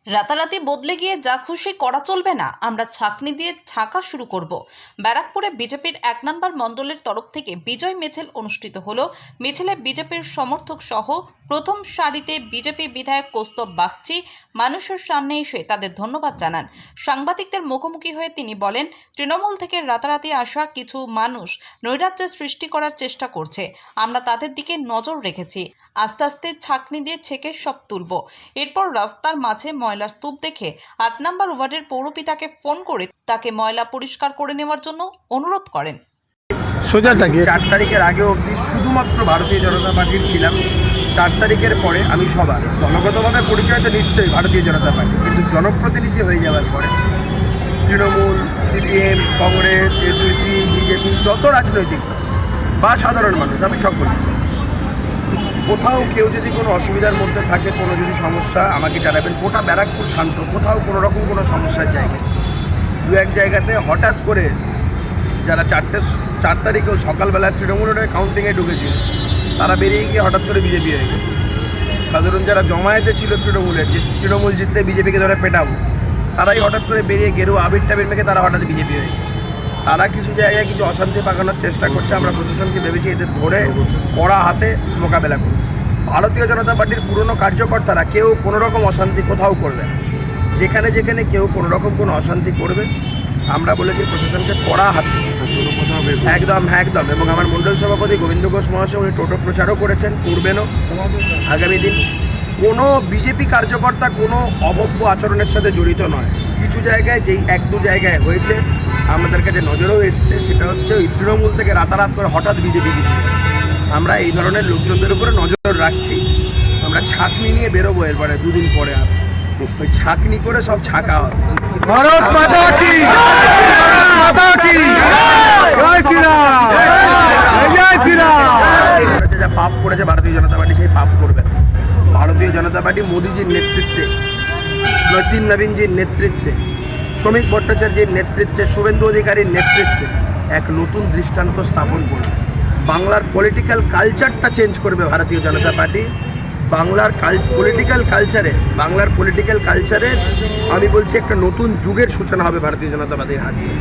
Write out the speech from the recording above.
রাতারাতি বদলে গিয়ে যা খুশি করা চলবে না, আমরা ছাঁকনি দিয়ে ছাঁকা শুরু করব। ব্যারাকপুরে বিজেপির ১ নম্বর মণ্ডলের তরফ থেকে বিজয় মিছিল অনুষ্ঠিত হলো। মিছিলে বিজেপির সমর্থক সহ প্রথম সারিতে বিজেপি বিধায়ক কৌস্তব বাগচি মানুষের সামনে এসে তাদের ধন্যবাদ জানান। সাংবাদিকদের মুখোমুখি হয়ে তিনি বলেন, তৃণমূল থেকে রাতারাতি আসা কিছু মানুষ নৈরাজ্যের সৃষ্টি করার চেষ্টা করছে। আমরা তাদের দিকে নজর রেখেছি। আস্তে আস্তে ছাঁকনি দিয়ে ছেঁকে সব তুলব। এরপর রাস্তার মাঝে ময়লার স্তূপ দেখে ৮ নম্বর ওয়ার্ডের পৌরপিতাকে ফোন করে তাকে ময়লা পরিষ্কার করে নেওয়ার জন্য অনুরোধ করেন। সোজা থাকে 4 তারিখের আগে অবধি শুধুমাত্র ভারতীয় জনতা পার্টির ছিলাম। 4 তারিখের পরে আমি সবার দলগতভাবে পরিচয় তো নিশ্চয়ই ভারতীয় জনতা পার্টি, কিন্তু জনপ্রতিনিধি হয়ে যাওয়ার পরে Trinamool, CPM, Congress, SEC, BJP, যত রাজনৈতিক দল বা সাধারণ মানুষ, আমি সকল কোথাও কেউ যদি কোনো অসুবিধার মধ্যে থাকে, কোনো যদি সমস্যা আমাকে জানাবেন। গোটা ব্যারাকপুর শান্ত, কোথাও কোনো রকম কোনো সমস্যার জায়গা। দু এক জায়গাতে হঠাৎ করে যারা 4 তারিখেও সকালবেলা তৃণমূলের কাউন্টিংয়ে ঢুকেছিল, তারা বেরিয়ে গিয়ে হঠাৎ করে বিজেপি হয়ে গেছে। সাধারণ যারা জমায়েতে ছিল তৃণমূলের, যে তৃণমূল জিতলে বিজেপিকে ধরে পেটাবো, তারাই হঠাৎ করে বেরিয়ে গেরু আবির টাবির মেখে তারা হঠাৎ বিজেপি হয়ে গেছে। তারা কিছু জায়গায় কিছু অশান্তি পাকানোর চেষ্টা করছে। আমরা প্রশাসনকে ভেবেছি এদের ধরে কড়া হাতে মোকাবেলা করব। ভারতীয় জনতা পার্টির পুরনো কার্যকর্তারা কেউ কোনো রকম অশান্তি কোথাও করবে না। যেখানে যেখানে কেউ কোনো রকম কোনো অশান্তি করবে, আমরা বলেছি প্রশাসনকে কড়া হাতে একদম। এবং আমার মণ্ডল সভাপতি গোবিন্দ ঘোষ মহাশয় উনি টোটো প্রচারও করেছেন, করবেনও আগামী দিন। কোনো বিজেপি কার্যকর্তা কোনো অভব্য আচরণের সাথে জড়িত নয়। কিছু জায়গায় যেই 1-2 জায়গায় হয়েছে, আমাদের কাছে নজরেও এসছে, সেটা হচ্ছে ওই তৃণমূল থেকে রাতারাত করে হঠাৎ বিজেপি দিচ্ছে। আমরা এই ধরনের লোকজনদের উপরে নজর রাখছি। আমরা ছাঁকনি নিয়ে বেরোবো এরপরে 2 দিন পরে। আর ওই ছাঁকনি করে সব ছাঁকা হবে। ভারত মাতা কি, মাতা কি, জয় শ্রীরাম, জয় শ্রীরাম। যা পাপ করেছে ভারতীয় জনতা পার্টি, সেই পাপ করবে না। ভারতীয় জনতা পার্টি মোদিজির নেতৃত্বে, নৈতিন নবীনজির নেতৃত্বে, শ্রমিক ভট্টাচার্যের নেতৃত্বে, শুভেন্দু অধিকারীর নেতৃত্বে এক নতুন দৃষ্টান্ত স্থাপন করবে। বাংলার পলিটিক্যাল কালচারটা চেঞ্জ করবে ভারতীয় জনতা পার্টি। বাংলার পলিটিক্যাল কালচারে আমি বলছি একটা নতুন যুগের সূচনা হবে ভারতীয় জনতা পার্টির হাত দিয়ে।